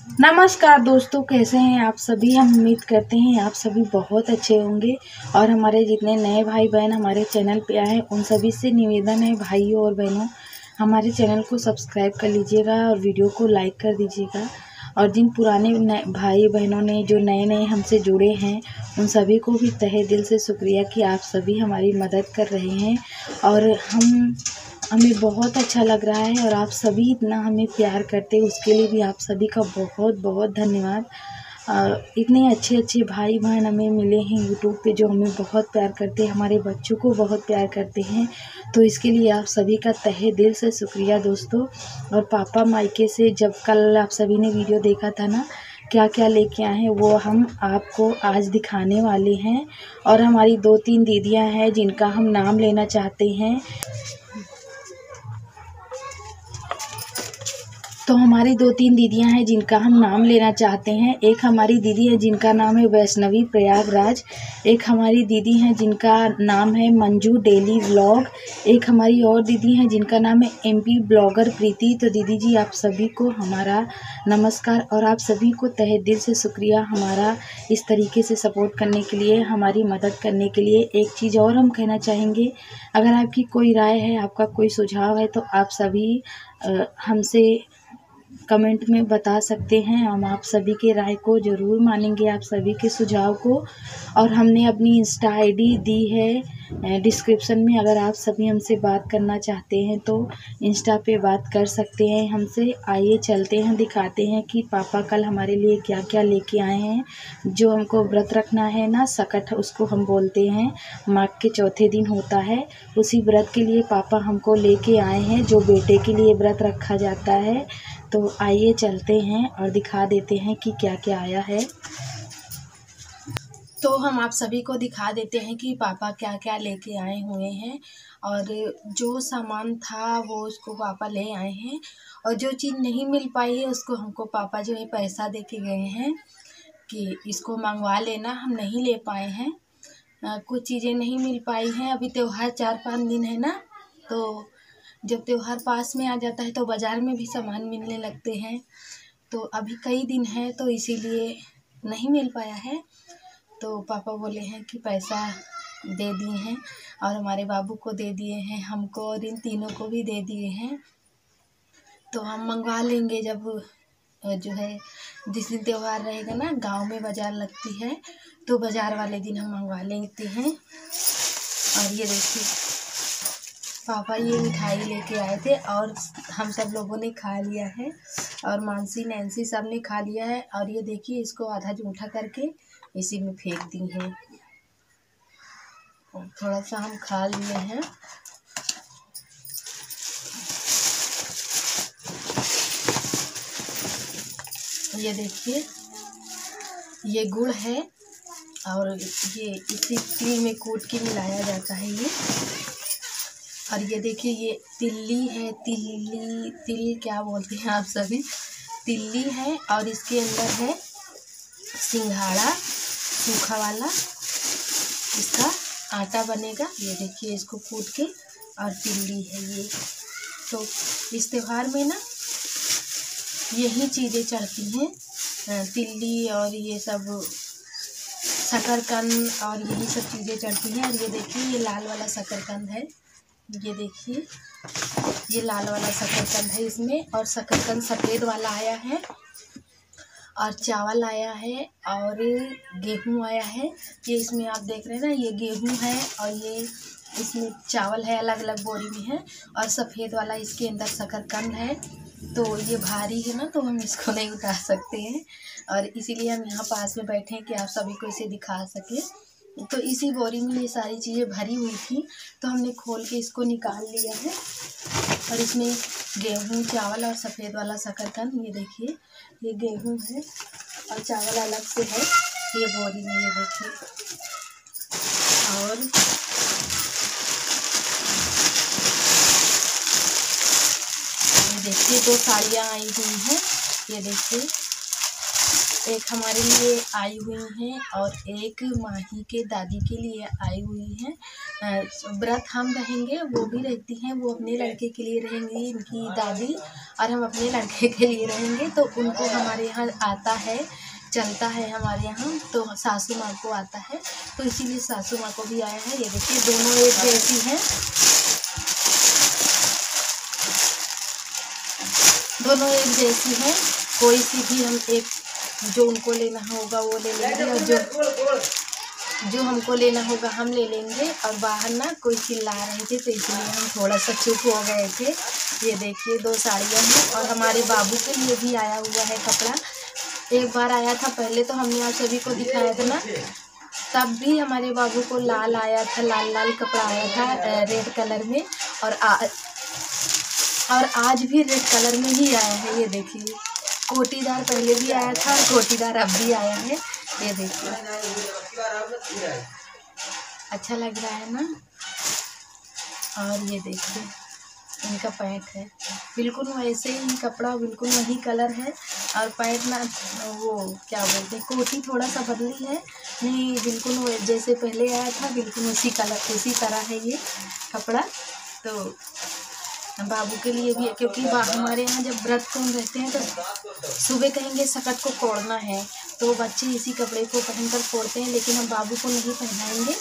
नमस्कार दोस्तों, कैसे हैं आप सभी। हम उम्मीद करते हैं आप सभी बहुत अच्छे होंगे। और हमारे जितने नए भाई बहन हमारे चैनल पे आए हैं उन सभी से निवेदन है, भाइयों और बहनों, हमारे चैनल को सब्सक्राइब कर लीजिएगा और वीडियो को लाइक कर दीजिएगा। और जिन पुराने भाई बहनों ने जो नए नए हमसे जुड़े हैं उन सभी को भी तहे दिल से शुक्रिया कि आप सभी हमारी मदद कर रहे हैं। और हमें बहुत अच्छा लग रहा है और आप सभी इतना हमें प्यार करते हैं उसके लिए भी आप सभी का बहुत बहुत धन्यवाद। इतने अच्छे अच्छे भाई बहन हमें मिले हैं यूट्यूब पे जो हमें बहुत प्यार करते हैं, हमारे बच्चों को बहुत प्यार करते हैं। तो इसके लिए आप सभी का तहे दिल से शुक्रिया दोस्तों। और पापा मायके से जब कल आप सभी ने वीडियो देखा था ना, क्या क्या लेके आए हैं वो हम आपको आज दिखाने वाले हैं। और हमारी 2-3 दीदियां हैं जिनका हम नाम लेना चाहते हैं। तो हमारी 2-3 दीदियां हैं जिनका हम नाम लेना चाहते हैं। एक हमारी दीदी है जिनका नाम है वैष्णवी प्रयागराज। एक हमारी दीदी हैं जिनका नाम है मंजू डेली व्लॉग। एक हमारी और दीदी हैं जिनका नाम है एमपी ब्लॉगर प्रीति। तो दीदी जी आप सभी को हमारा नमस्कार और आप सभी को तहे दिल से शुक्रिया हमारा इस तरीके से सपोर्ट करने के लिए, हमारी मदद करने के लिए। एक चीज़ और हम कहना चाहेंगे, अगर आपकी कोई राय है, आपका कोई सुझाव है तो आप सभी हमसे कमेंट में बता सकते हैं। हम आप सभी के राय को ज़रूर मानेंगे, आप सभी के सुझाव को। और हमने अपनी इंस्टा आईडी दी है डिस्क्रिप्शन में, अगर आप सभी हमसे बात करना चाहते हैं तो इंस्टा पे बात कर सकते हैं हमसे। आइए चलते हैं, दिखाते हैं कि पापा कल हमारे लिए क्या क्या लेके आए हैं। जो हमको व्रत रखना है ना, सकट उसको हम बोलते हैं, माघ के चौथे दिन होता है, उसी व्रत के लिए पापा हमको लेके आए हैं, जो बेटे के लिए व्रत रखा जाता है। तो आइए चलते हैं और दिखा देते हैं कि क्या क्या आया है। तो हम आप सभी को दिखा देते हैं कि पापा क्या क्या लेके आए हुए हैं। और जो सामान था वो उसको पापा ले आए हैं, और जो चीज़ नहीं मिल पाई है उसको हमको पापा जो है पैसा दे के गए हैं कि इसको मंगवा लेना। हम नहीं ले पाए हैं, कुछ चीज़ें नहीं मिल पाई हैं। अभी त्योहार 4-5 दिन है ना, तो जब त्योहार पास में आ जाता है तो बाज़ार में भी सामान मिलने लगते हैं। तो अभी कई दिन है तो इसीलिए नहीं मिल पाया है। तो पापा बोले हैं कि पैसा दे दिए हैं और हमारे बाबू को दे दिए हैं, हमको और इन तीनों को भी दे दिए हैं। तो हम मंगवा लेंगे जब जो है जिस दिन त्योहार रहेगा ना, गांव में बाज़ार लगती है तो बाज़ार वाले दिन हम मंगवा लेते हैं। और ये देखिए पापा ये मिठाई लेके आए थे और हम सब लोगों ने खा लिया है, और मानसी नैन्सी सब ने खा लिया है। और ये देखिए इसको आधा जूठा करके इसी में फेंक दी है। थोड़ा सा हम खा लिए हैं। ये देखिए ये गुड़ है और ये इसी तिल में कूट के मिलाया जाता है ये। और ये देखिए ये तिल्ली है, तिल क्या बोलते हैं आप सभी, तिल्ली है। और इसके अंदर है सिंघाड़ा सूखा वाला, इसका आटा बनेगा। ये देखिए इसको कूट के, और तिल्ली है ये। तो इस त्योहार में ना यही चीज़ें चढ़ती हैं, तिल्ली और ये सब शकरकंद और यही सब चीज़ें चढ़ती हैं। और ये देखिए ये लाल वाला शकरकंद है, ये देखिए ये लाल वाला शकरकंद है इसमें। और शकरकंद सफ़ेद वाला आया है, और चावल आया है, और गेहूँ आया है। ये इसमें आप देख रहे हैं ना, ये गेहूँ है और ये इसमें चावल है, अलग अलग बोरी में है। और सफ़ेद वाला इसके अंदर शकरकंद है। तो ये भारी है ना, तो हम इसको नहीं उतार सकते हैं, और इसीलिए हम यहाँ पास में बैठे हैं कि आप सभी को इसे दिखा सके। तो इसी बोरी में ये सारी चीज़ें भरी हुई थी, तो हमने खोल के इसको निकाल लिया है। और इसमें गेहूँ, चावल और सफ़ेद वाला शकरकंद, ये देखिए ये गेहूँ है और चावल अलग से है ये बोरी में, ये देखिए। और ये देखिए 2 साड़ियाँ आई हुई हैं, ये देखिए एक हमारे लिए आई हुई हैं और एक माही के दादी के लिए आई हुई हैं। व्रत हम रहेंगे, वो भी रहती हैं, वो अपने लड़के के लिए रहेंगी इनकी दादी, और हम अपने लड़के के लिए रहेंगे। तो उनको हमारे यहाँ आता है, चलता है हमारे यहाँ, तो सासू माँ को आता है, तो इसीलिए सासू माँ को भी आया है। ये देखिए दोनों एक जैसी हैं, दोनों एक जैसी हैं। कोई सी भी हम एक जो उनको लेना होगा वो ले लेंगे, और जो हमको लेना होगा हम ले लेंगे। और बाहर ना कोई चिल्ला रहे थे, तो इसलिए हम थोड़ा सा चुप हो गए थे। ये देखिए 2 साड़ियाँ हैं, और हमारे बाबू के लिए भी आया हुआ है कपड़ा। एक बार आया था पहले, तो हमने आप सभी को दिखाया था ना, तब भी हमारे बाबू को लाल आया था, लाल लाल कपड़ा आया था रेड कलर में। और आज भी रेड कलर में ही आया है। ये देखिए कोटीदार पहले भी आया था, और कोटीदार अब भी आया है। ये देखिए अच्छा लग रहा है ना। और ये देखिए इनका पैंट है, बिल्कुल वैसे ही कपड़ा, बिल्कुल वही कलर है। और पैंट ना वो क्या बोलते हैं, कोटी थोड़ा सा बदली है, नहीं बिल्कुल वो जैसे पहले आया था, बिल्कुल उसी कलर उसी तरह है ये कपड़ा। तो बाबू के लिए भी, क्योंकि हमारे यहाँ जब व्रत को रहते हैं तो सुबह कहेंगे सकट को फोड़ना है, तो बच्चे इसी कपड़े को पहनकर फोड़ते हैं। लेकिन हम बाबू को नहीं पहनाएंगे,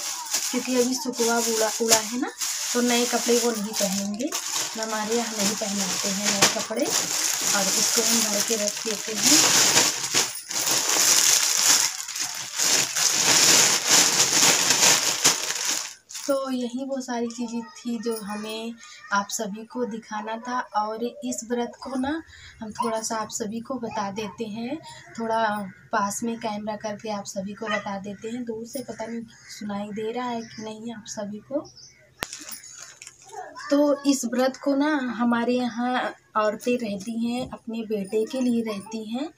क्योंकि अभी सुखवा उड़ा है ना, तो नए कपड़े वो नहीं पहनेंगे। हमारे यहाँ नहीं पहनाते हैं नए कपड़े, और इसको हम भर के रख देते हैं। तो यही वो सारी चीज़ें थी जो हमें आप सभी को दिखाना था। और इस व्रत को ना हम थोड़ा सा आप सभी को बता देते हैं, थोड़ा पास में कैमरा करके आप सभी को बता देते हैं। दूर से पता नहीं सुनाई दे रहा है कि नहीं आप सभी को। तो इस व्रत को ना हमारे यहाँ औरतें रहती हैं, अपने बेटे के लिए रहती हैं।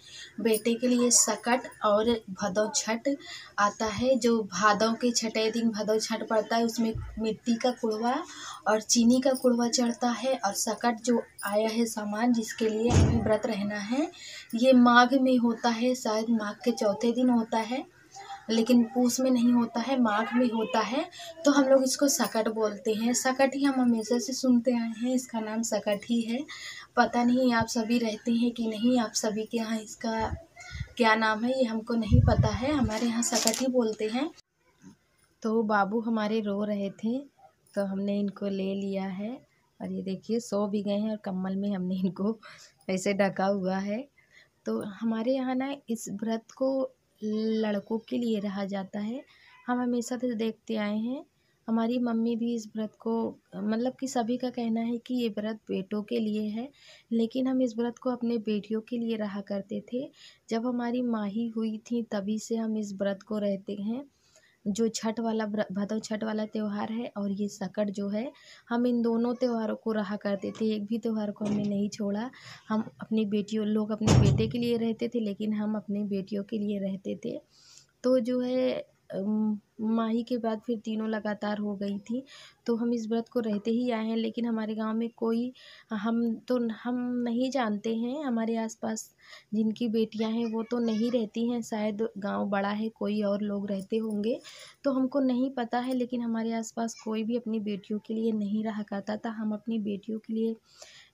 बेटे के लिए सकट और भदौ छठ आता है, जो भादों के छठे दिन भदौ छठ पड़ता है, उसमें मिट्टी का कुड़वा और चीनी का कुड़वा चढ़ता है। और सकट जो आया है सामान, जिसके लिए हमें व्रत रहना है, ये माघ में होता है, शायद माघ के चौथे दिन होता है, लेकिन पूस में नहीं होता है, माघ में होता है। तो हम लोग इसको सकट बोलते हैं। सकट ही हम हमेशा से सुनते आए हैं, इसका नाम सकट ही है। पता नहीं आप सभी रहते हैं कि नहीं, आप सभी के यहाँ इसका क्या नाम है ये हमको नहीं पता है, हमारे यहाँ सकट ही बोलते हैं। तो बाबू हमारे रो रहे थे, तो हमने इनको ले लिया है। और ये देखिए सो भी गए हैं, और कम्बल में हमने इनको ऐसे ढका हुआ है। तो हमारे यहाँ ना इस व्रत को लड़कों के लिए रहा जाता है। हम हमेशा से देखते आए हैं, हमारी मम्मी भी इस व्रत को, मतलब कि सभी का कहना है कि ये व्रत बेटों के लिए है, लेकिन हम इस व्रत को अपने बेटियों के लिए रहा करते थे। जब हमारी माही हुई थी तभी से हम इस व्रत को रहते हैं। जो छठ वाला भदौ छठ वाला त्यौहार है और ये सकट जो है, हम इन दोनों त्योहारों को रहा करते थे, एक भी त्यौहार को हमने नहीं छोड़ा। हम अपनी बेटियों, लोग अपने बेटे के लिए रहते थे, लेकिन हम अपनी बेटियों के लिए रहते थे। तो जो है माही के बाद फिर तीनों लगातार हो गई थी, तो हम इस व्रत को रहते ही आए हैं। लेकिन हमारे गांव में कोई, हम नहीं जानते हैं, हमारे आसपास जिनकी बेटियां हैं वो तो नहीं रहती हैं, शायद गांव बड़ा है, कोई और लोग रहते होंगे, तो हमको नहीं पता है। लेकिन हमारे आसपास कोई भी अपनी बेटियों के लिए नहीं रहा करता था। हम अपनी बेटियों के लिए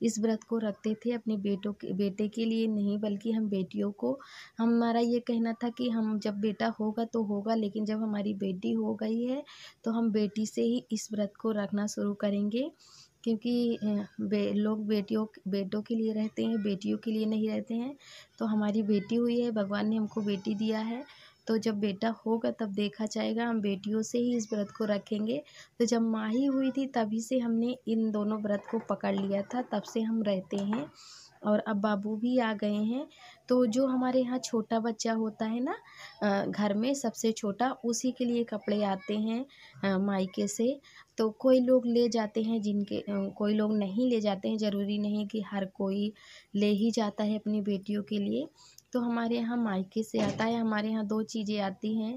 इस व्रत को रखते थे, अपने बेटे के लिए नहीं, बल्कि हम बेटियों को, हमारा ये कहना था कि हम जब बेटा होगा तो होगा, लेकिन जब हमारी बेटी हो गई है तो हम बेटी से ही इस व्रत को रखना शुरू करेंगे। क्योंकि लोग बेटों के लिए रहते हैं, बेटियों के लिए नहीं रहते हैं। तो हमारी बेटी हुई है, भगवान ने हमको बेटी दिया है, तो जब बेटा होगा तब देखा जाएगा, हम बेटियों से ही इस व्रत को रखेंगे। तो जब माही हुई थी तभी से हमने इन दोनों व्रत को पकड़ लिया था, तब से हम रहते हैं। और अब बाबू भी आ गए हैं। तो जो हमारे यहाँ छोटा बच्चा होता है ना, घर में सबसे छोटा, उसी के लिए कपड़े आते हैं मायके से। तो कोई लोग ले जाते हैं, कोई लोग नहीं ले जाते हैं, ज़रूरी नहीं कि हर कोई ले ही जाता है अपनी बेटियों के लिए। तो हमारे यहाँ मायके से आता है। हमारे यहाँ 2 चीज़ें आती हैं,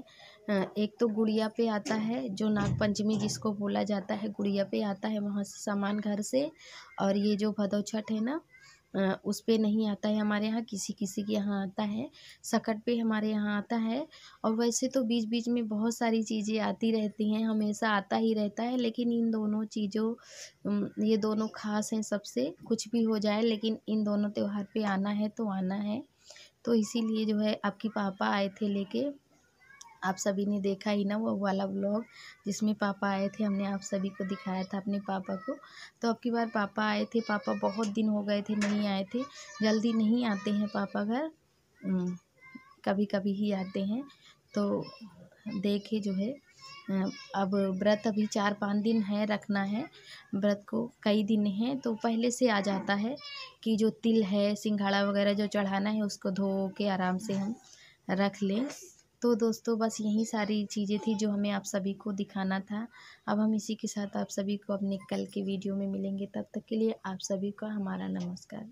एक तो गुड़िया पे आता है, जो नाग पंचमी जिसको बोला जाता है, गुड़िया पे आता है, वहाँ से सामान घर से। और ये जो भदौ छठ है ना, उस पे नहीं आता है हमारे यहाँ, किसी किसी के यहाँ आता है, सकट पे हमारे यहाँ आता है। और वैसे तो बीच बीच में बहुत सारी चीज़ें आती रहती हैं, हमेशा आता ही रहता है, लेकिन इन दोनों चीज़ों ये दोनों ख़ास हैं सबसे। कुछ भी हो जाए लेकिन इन दोनों त्यौहार पे आना है तो आना है। तो इसीलिए जो है आपके पापा आए थे लेके। आप सभी ने देखा ही ना वो वाला व्लॉग जिसमें पापा आए थे, हमने आप सभी को दिखाया था अपने पापा को। तो अब की बार पापा आए थे, पापा बहुत दिन हो गए थे नहीं आए थे, जल्दी नहीं आते हैं पापा घर, कभी कभी ही आते हैं। तो देखे जो है अब व्रत अभी 4-5 दिन है, रखना है व्रत को, कई दिन हैं तो पहले से आ जाता है कि जो तिल है, सिंघाड़ा वगैरह जो चढ़ाना है उसको धो के आराम से हम रख लें। तो दोस्तों बस यही सारी चीज़ें थी जो हमें आप सभी को दिखाना था। अब हम इसी के साथ आप सभी को अपने कल के वीडियो में मिलेंगे, तब तक के लिए आप सभी का हमारा नमस्कार।